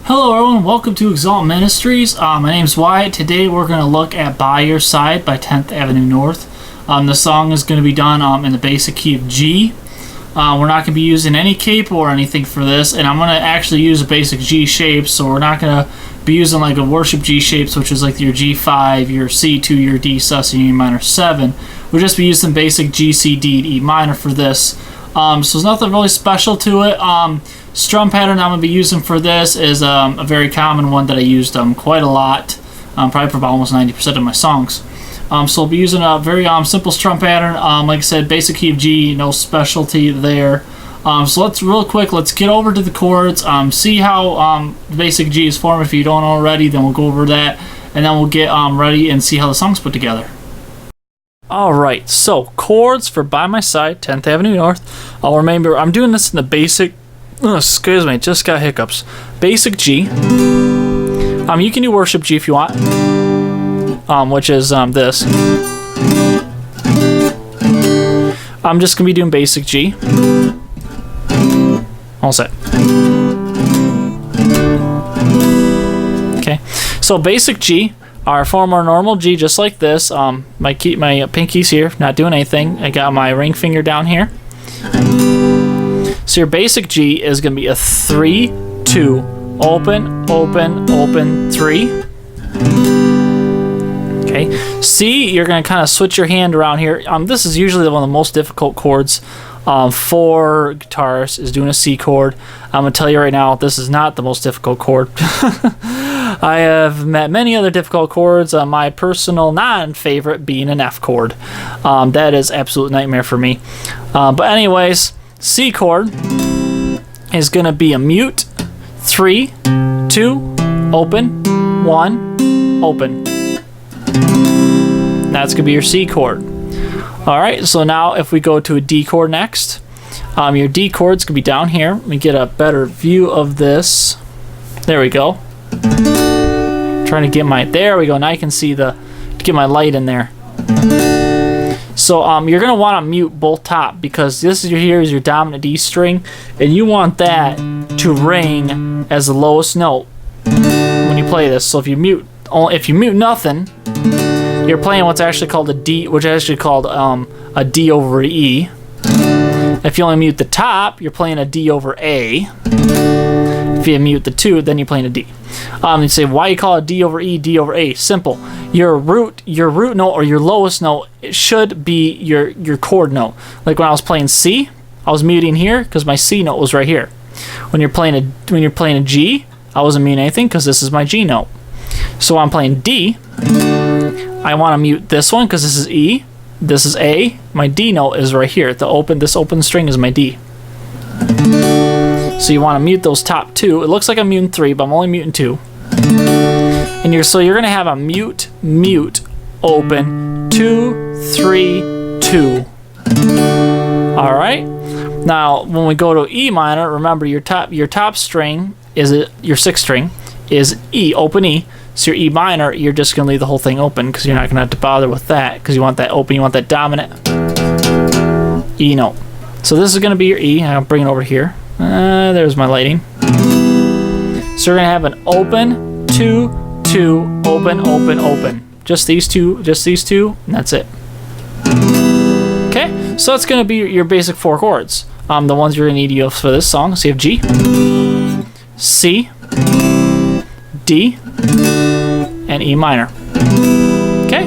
Hello everyone, welcome to XALT Ministries. My name's Wyatt. Today we're going to look at By Your Side by 10th Avenue North. The song is going to be done in the basic key of G. We're not going to be using any capo or anything for this, and I'm going to actually use a basic G shape, so we're not going to be using like a worship G shapes, which is like your G5, your C2, your D sus, and your E minor 7. We'll just be using basic G, C, D, and E minor for this. So there's nothing really special to it. Strum pattern I'm going to be using for this is a very common one that I used quite a lot, probably for about almost 90% of my songs. So I'll be using a very simple strum pattern. Like I said, basic key of G, no specialty there. So let's get over to the chords, see how basic G is formed. If you don't already, then we'll go over that, and then we'll get ready and see how the song's put together. Alright, so chords for By My Side, 10th Avenue North. I'll remember, I'm doing this in the basic, excuse me, just got hiccups. Basic G. You can do worship G if you want, which is this. I'm just going to be doing basic G. All set. Okay, so basic G. Our form our normal G just like this. My pinky's here, not doing anything. I got my ring finger down here. So your basic G is going to be a 3, 2, open, open, open, 3. Okay. C, you're going to kind of switch your hand around here. This is usually one of the most difficult chords for guitarists, is doing a C chord. I'm going to tell you right now, this is not the most difficult chord. I have met many other difficult chords. My personal non-favorite being an F chord. That is absolute nightmare for me. But anyways, C chord is going to be a mute, 3, 2, open, 1, open. That's going to be your C chord. Alright, so now if we go to a D chord next, your D chord's going to be down here. Let me get a better view of this. There we go. Trying to get there we go. Now you can see get my light in there. So you're going to want to mute both top, because this is your dominant D string, and you want that to ring as the lowest note when you play this. So if you mute nothing, you're playing what's actually called a D, which is actually called a D over E. If you only mute the top, you're playing a D over A. If you mute the 2, then you're playing a D. You say, why you call it D over E, D over A? Simple. Your root note, or your lowest note, it should be your chord note. Like when I was playing C, I was muting here because my C note was right here. When you're playing a G, I wasn't muting anything because this is my G note. So when I'm playing D, I want to mute this one because this is E, this is A, my D note is right here. This open string is my D. So you want to mute those top 2. It looks like I'm muting 3, but I'm only muting 2. And you're going to have a mute, mute, open, 2, 3, 2. All right. Now when we go to E minor, remember your top string is your 6th string is E, open E. So your E minor, you're just going to leave the whole thing open because you're not going to have to bother with that, because you want that open, you want that dominant E note. So this is going to be your E. I'll bring it over here. There's my lighting. So you're going to have an open, 2, 2, open, open, open. Just these two, and that's it. Okay, so that's going to be your basic 4 chords. The ones you're going to need to use for this song. So you have G, C, D, and E minor. Okay,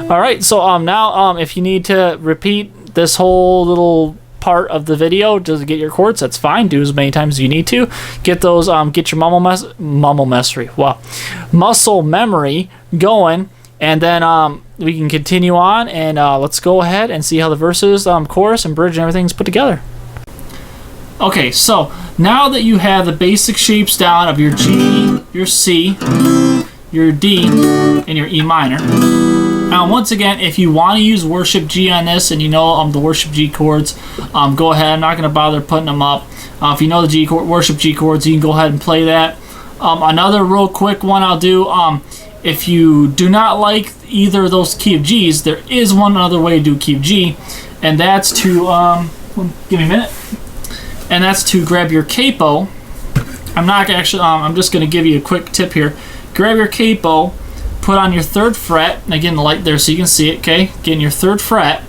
all right. So now if you need to repeat this whole little part of the video just to get your chords, that's fine. Do as many times as you need to. Get those. Get your muscle memory going, and then we can continue on, and let's go ahead and see how the verses, chorus, and bridge and everything's put together. Okay, so now that you have the basic shapes down of your G, your C, your D, and your E minor. Once again, if you want to use worship G on this, and you know the worship G chords, go ahead. I'm not going to bother putting them up. If you know the worship G chords, you can go ahead and play that. Another real quick one I'll do, if you do not like either of those key of Gs, there is one other way to do key of G, and that's to, give me a minute, and that's to grab your capo I'm not actually. I'm just gonna give you a quick tip here. Grab your capo, put on your 3rd fret. And again, the light there so you can see it. Okay, get in your 3rd fret,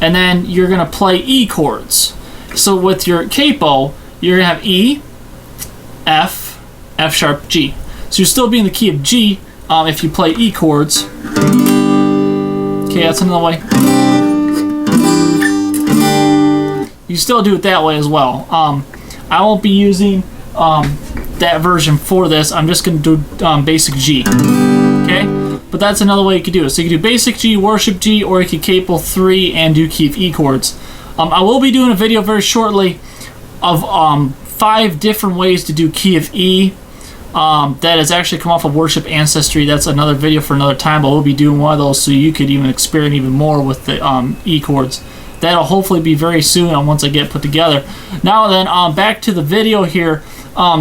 and then you're gonna play E chords. So with your capo, you're gonna have E, F, F sharp, G. So you're still being the key of G if you play E chords. Okay, that's another way. You still do it that way as well. I won't be using that version for this. I'm just going to do basic G. Okay? But that's another way you could do it. So you can do basic G, worship G, or you could capo 3 and do key of E chords. I will be doing a video very shortly of 5 different ways to do key of E. That has actually come off of Worship Ancestry. That's another video for another time, but we'll be doing one of those so you could even experiment even more with the E chords. That'll hopefully be very soon once I get put together. Now then, back to the video here.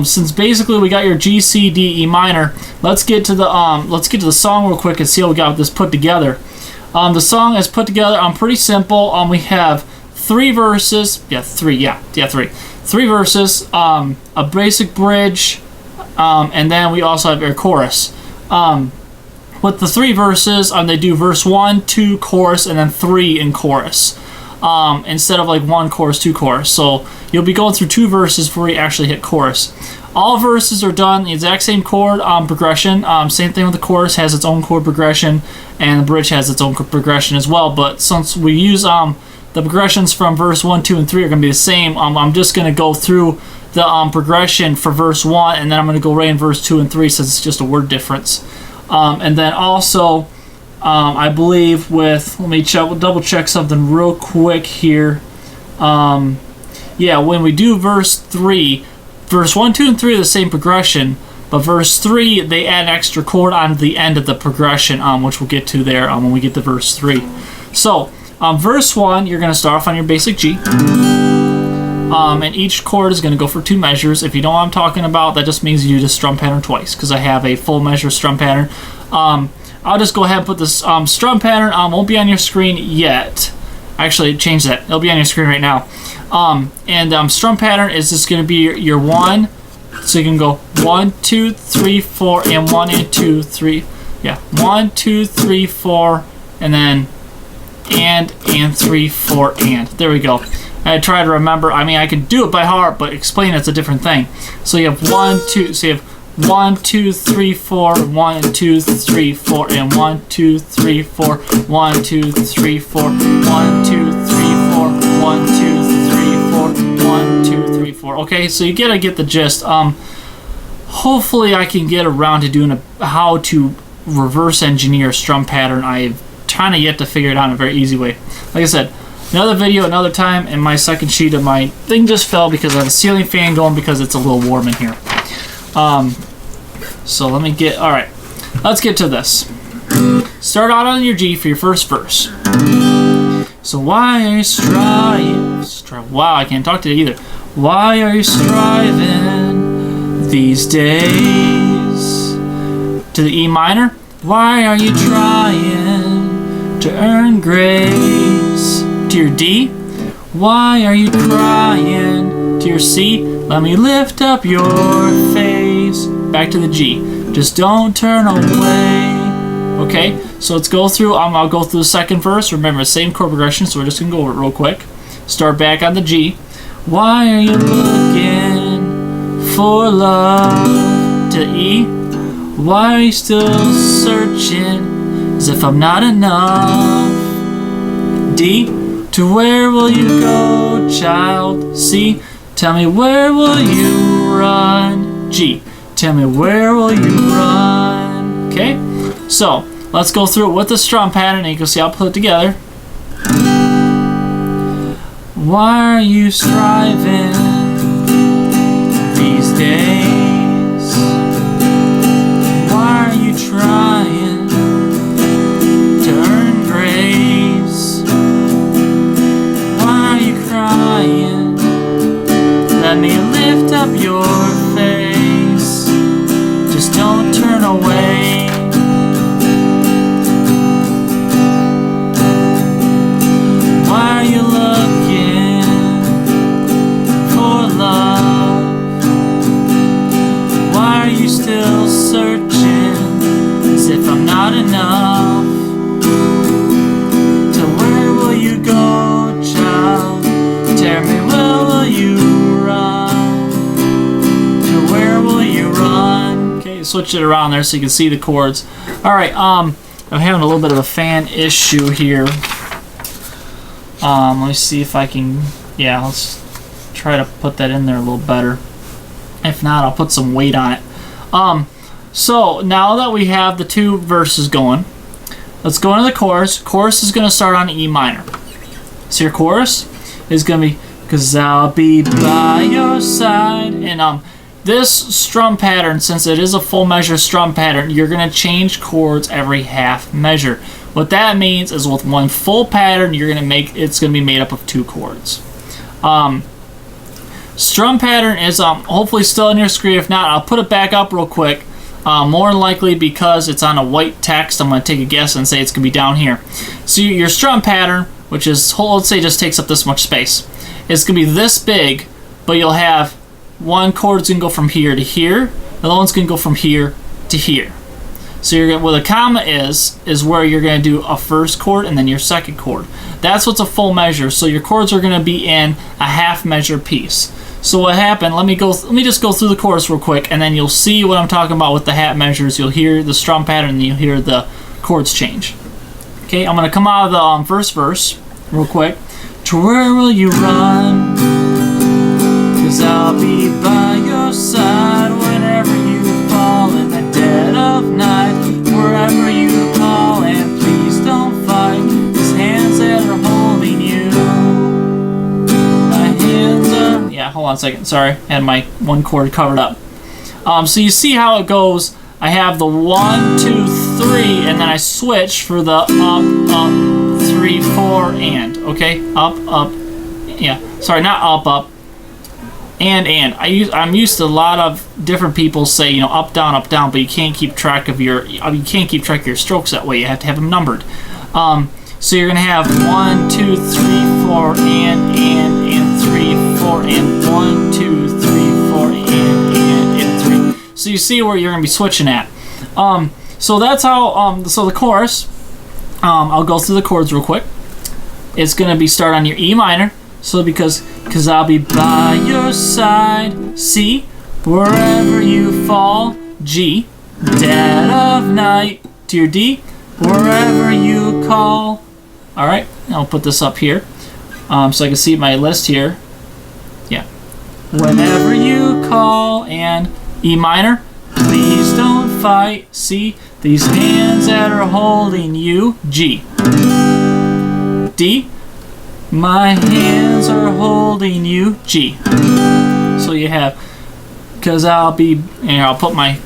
Since basically we got your G, C, D, E minor, let's get to the song real quick and see how we got this put together. The song is put together pretty simple. We have 3 verses. Three verses. A basic bridge. And then we also have our chorus. With the 3 verses, they do verse 1, 2, chorus, and then 3 in chorus. Instead of like 1 chorus, 2 chorus. So you'll be going through 2 verses before you actually hit chorus. All verses are done the exact same chord progression. Same thing with the chorus, has its own chord progression, and the bridge has its own chord progression as well. But since we use the progressions from verse 1, 2, and 3 are going to be the same, I'm just going to go through the progression for verse 1, and then I'm going to go right in verse 2 and 3 since it's just a word difference. And then also, I believe with, let me double check something real quick here. When we do verse 3, verse 1, 2, and 3 are the same progression, but verse 3, they add an extra chord on the end of the progression, which we'll get to there when we get to verse 3. So, verse 1, you're going to start off on your basic G. And each chord is going to go for 2 measures. If you know what I'm talking about, that just means you do the strum pattern twice, because I have a full measure strum pattern. I'll just go ahead and put this strum pattern won't be on your screen yet. Actually, change that. It'll be on your screen right now. Strum pattern is just going to be your 1. So you can go 1, 2, 3, 4, and 1 and 2, 3. Yeah, 1, 2, 3, 4, and then and 3, 4, and. There we go. I try to remember. I mean, I can do it by heart, but explain it's a different thing. So you have 1, 2. So you have 1, 2, 3, 4, 1, 2, 3, 4, and 1, 2, 3, 4, 1, 2, 3, 4, 1, 2, 3, 4, 1, 2, 3, 4, 1, 2, 3, 4. Okay, so you gotta get the gist. Hopefully I can get around to doing how to reverse engineer a strum pattern. I've kind of yet to figure it out in a very easy way. Like I said, another video, another time, and my second sheet of my thing just fell because I have a ceiling fan going because it's a little warm in here. So let me get, alright, let's get to this. Start out on your G for your first verse. So why are you striving? Wow, I can't talk today either. Why are you striving these days? To the E minor. Why are you trying to earn grace? To your D. Why are you crying? To your C. Let me lift up your face. Back to the G. Just don't turn away. Okay, so let's go through. I'll go through the second verse. Remember, same chord progression, so we're just going to go over it real quick. Start back on the G. Why are you looking for love? To E. Why are you still searching as if I'm not enough? D. To where will you go, child? C. Tell me where will you run? G. Tell me where will you run? Okay, so let's go through it with the strum pattern and you can see I'll put it together. Why are you striving these days? Why are you trying to earn grace? Why are you crying? Let me lift up your face. Just don't turn away. Why are you looking for love? still searching, as if I'm not enough. To where will you go, child? Tell me, where will you run? To where will you run? Okay, switch it around there so you can see the chords. Alright, I'm having a little bit of a fan issue here. Let me see if I can, yeah, let's try to put that in there a little better. If not, I'll put some weight on it. So now that we have the two verses going, let's go into the chorus. Chorus is going to start on E minor. So your chorus is going to be, 'cause I'll be by your side. And this strum pattern, since it is a full measure strum pattern, you're going to change chords every half measure. What that means is with one full pattern, it's going to be made up of two chords. Strum pattern is hopefully still on your screen. If not, I'll put it back up real quick. More than likely because it's on a white text, I'm going to take a guess and say it's going to be down here. So your strum pattern, which is, let's say, just takes up this much space, it's going to be this big, but you'll have one chord's going to go from here to here, the other one's going to go from here to here. So you're gonna, where the comma is where you're going to do a first chord and then your second chord. That's what's a full measure. So your chords are going to be in a half measure piece. So what happened, let me just go through the chorus real quick, and then you'll see what I'm talking about with the half measures. You'll hear the strum pattern and you'll hear the chords change. Okay, I'm going to come out of the first verse real quick. To where will you run? 'Cause I'll be by your side whenever you fall in the dead of night. Wherever you call, and please don't fight. These hands that are holding you. My hands are... Yeah, hold on a second. Sorry, I had my one chord covered up. So you see how it goes. I have the 1, 2, 3, and then I switch for the up, 3, 4, and. Okay, up. Yeah, sorry, not up. And I'm used to a lot of different people say, you know, up down, but you can't keep track of your strokes that way. You have to have them numbered. So you're gonna have 1, 2, 3, 4, and 3, 4, and 1, 2, 3, 4, and 3. So you see where you're gonna be switching at. So that's how. So the chorus. I'll go through the chords real quick. It's gonna be start on your E minor. So because I'll be by your side, C, wherever you fall, G, dead of night, to your D, wherever you call. Alright, I'll put this up here so I can see my list here. Yeah. Whenever you call, and E minor, please don't fight, C, these hands that are holding you, G, D, my hands are holding you, G. So you have, 'cause I'll be, and I'll put my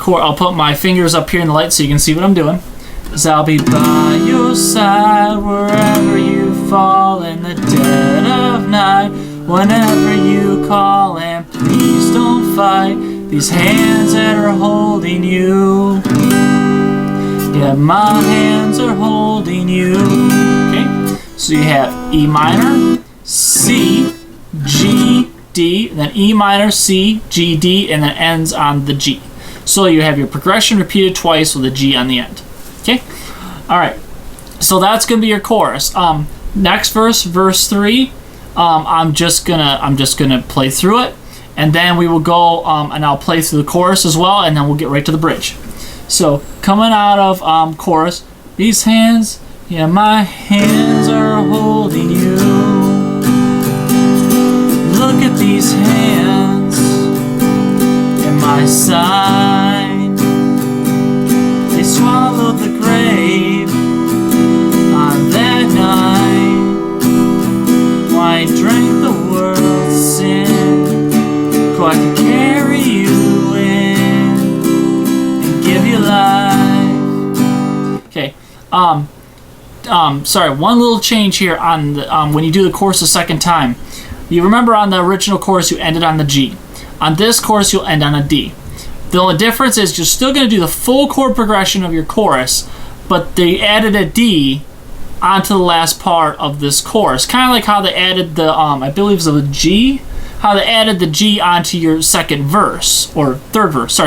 fingers up here in the light so you can see what I'm doing. 'Cause I'll be by your side wherever you fall in the dead of night. Whenever you call, and please don't fight. These hands that are holding you. Yeah, my hands are holding you. Okay. So you have E minor, C, G, D, then E minor, C, G, D, and then ends on the G. So you have your progression repeated twice with a G on the end. Okay? Alright. So that's gonna be your chorus. Next verse, verse 3, I'm just gonna play through it, and then we will go and I'll play through the chorus as well, and then we'll get right to the bridge. So coming out of chorus, these hands, yeah, my hands are holding you. Look at these hands in my side. They swallowed the grave on that night. Why drank the world's sin? So I can carry you in and give you life. Okay. Sorry, one little change here on the, when you do the chorus a second time. You remember on the original chorus you ended on the G. On this chorus you'll end on a D. The only difference is you're still going to do the full chord progression of your chorus, but they added a D onto the last part of this chorus. Kind of like how they added the, I believe it was a G, how they added the G onto your second verse, or third verse.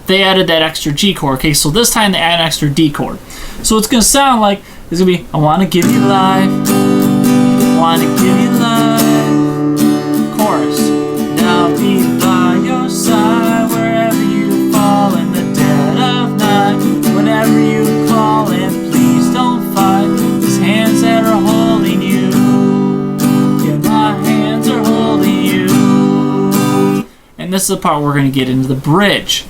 they added that extra G chord. Okay, so this time they add an extra D chord. So it's going to sound like it's going to be, I want to give you life, want to give you life. Chorus. Now I'll be by your side wherever you fall in the dead of night. Whenever you call and please don't fight. These hands that are holding you, yeah, my hands are holding you. And this is the part where we're going to get into the bridge.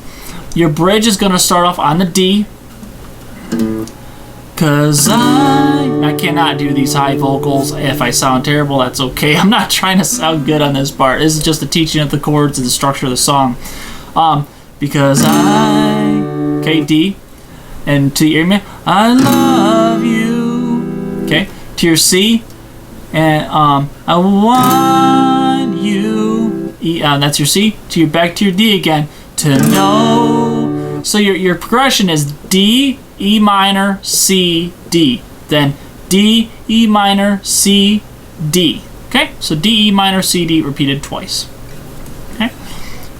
Your bridge is going to start off on the D. Cause I cannot do these high vocals. If I sound terrible, that's okay. I'm not trying to sound good on this part. This is just the teaching of the chords and the structure of the song. Because okay, D. And to your E, I love you. Okay, to your C. And I want you. E, that's your C. To your back to your D again. To know. So your progression is D, E minor, C, D. Then D, E minor, C, D. Okay? So D, E minor, C, D repeated twice. Okay?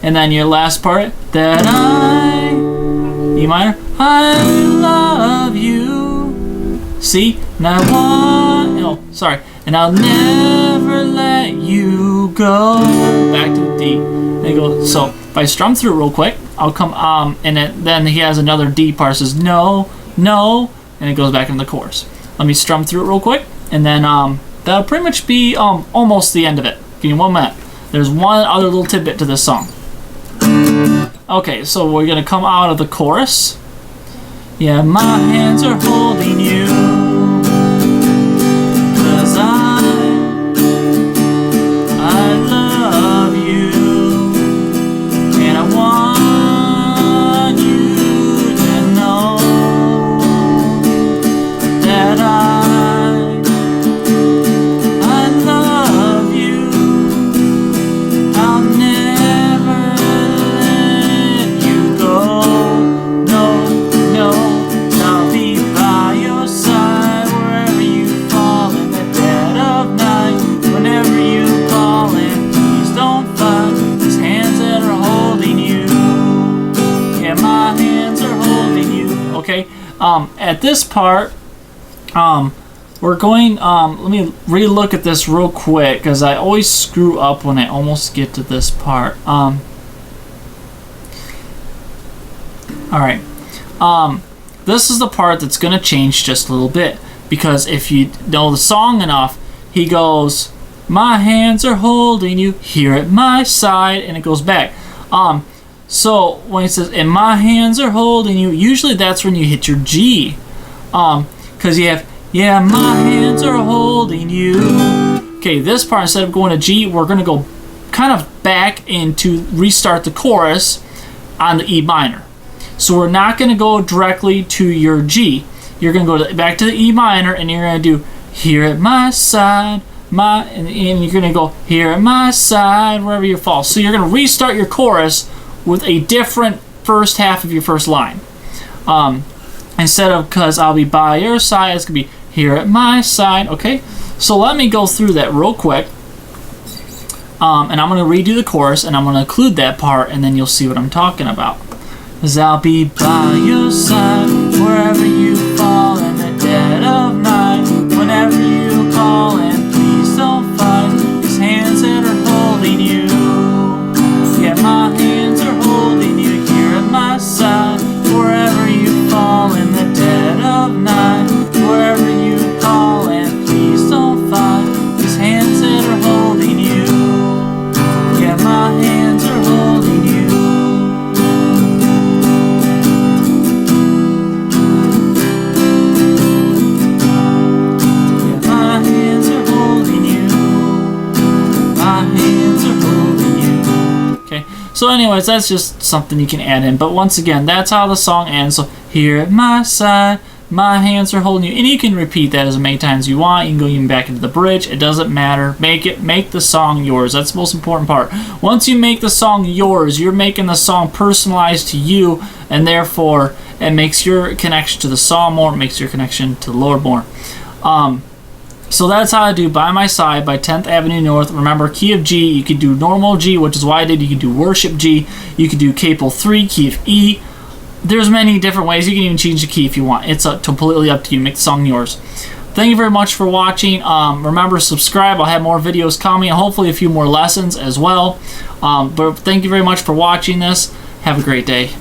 And then your last part, that I, E minor, I love you. C, and I want, oh, sorry. And I'll never let you go. Back to the D. There you go. So if I strum through it real quick, I'll come and then he has another D part. Says no, no, and it goes back into the chorus. Let me strum through it real quick, and then that'll pretty much be almost the end of it. Give me 1 minute. There's one other little tidbit to this song. Okay, so we're gonna come out of the chorus. Yeah, my hands are holding you. 'Cause I love you. And I want you to know that I love you. I'll never let you go. No, no, I'll be by your side wherever you fall in the dead of night. Whenever you call and please don't fight. These hands that are holding you. Yeah, my hands are holding you. Okay, at this part, we're going, let me re-look at this real quick because I always screw up when I almost get to this part. Alright, this is the part that's going to change just a little bit, because if you know the song enough, he goes, my hands are holding you here at my side, and it goes back. So when he says, and my hands are holding you, usually that's when you hit your G. Because you have, yeah, my hands are holding you. Okay, this part, instead of going to G, we're going to go kind of back into restart the chorus on the E minor. So we're not going to go directly to your G. You're going to go back to the E minor, and you're going to do here at my side, and you're going to go here at my side, wherever you fall. So you're going to restart your chorus with a different first half of your first line. Instead of because I'll be by your side, it's going to be here at my side. Okay, so let me go through that real quick. And I'm going to redo the chorus, and I'm going to include that part, and then you'll see what I'm talking about. Cause I'll be by your side wherever you fall in the dead of night. Whenever you call and please don't fight. These hands that are holding you. Yeah, my hands are holding you here at my side. Wherever you fall in the dead of night. Wherever you call and please don't fight. These hands that are holding you. Yeah, my hands are holding you. So anyways, that's just something you can add in. But once again, that's how the song ends. So here at my side, my hands are holding you. And you can repeat that as many times as you want. You can go even back into the bridge. It doesn't matter. Make the song yours. That's the most important part. Once you make the song yours, you're making the song personalized to you, and therefore it makes your connection to the song more. It makes your connection to the Lord more. So that's how to do By My Side by 10th Avenue North. Remember, key of G, you could do normal G, which is what I did. You could do worship G. You could do capo 3, key of E. There's many different ways. You can even change the key if you want. It's completely up to you. Make the song yours. Thank you very much for watching. Remember, subscribe. I'll have more videos coming, and hopefully a few more lessons as well. But thank you very much for watching this. Have a great day.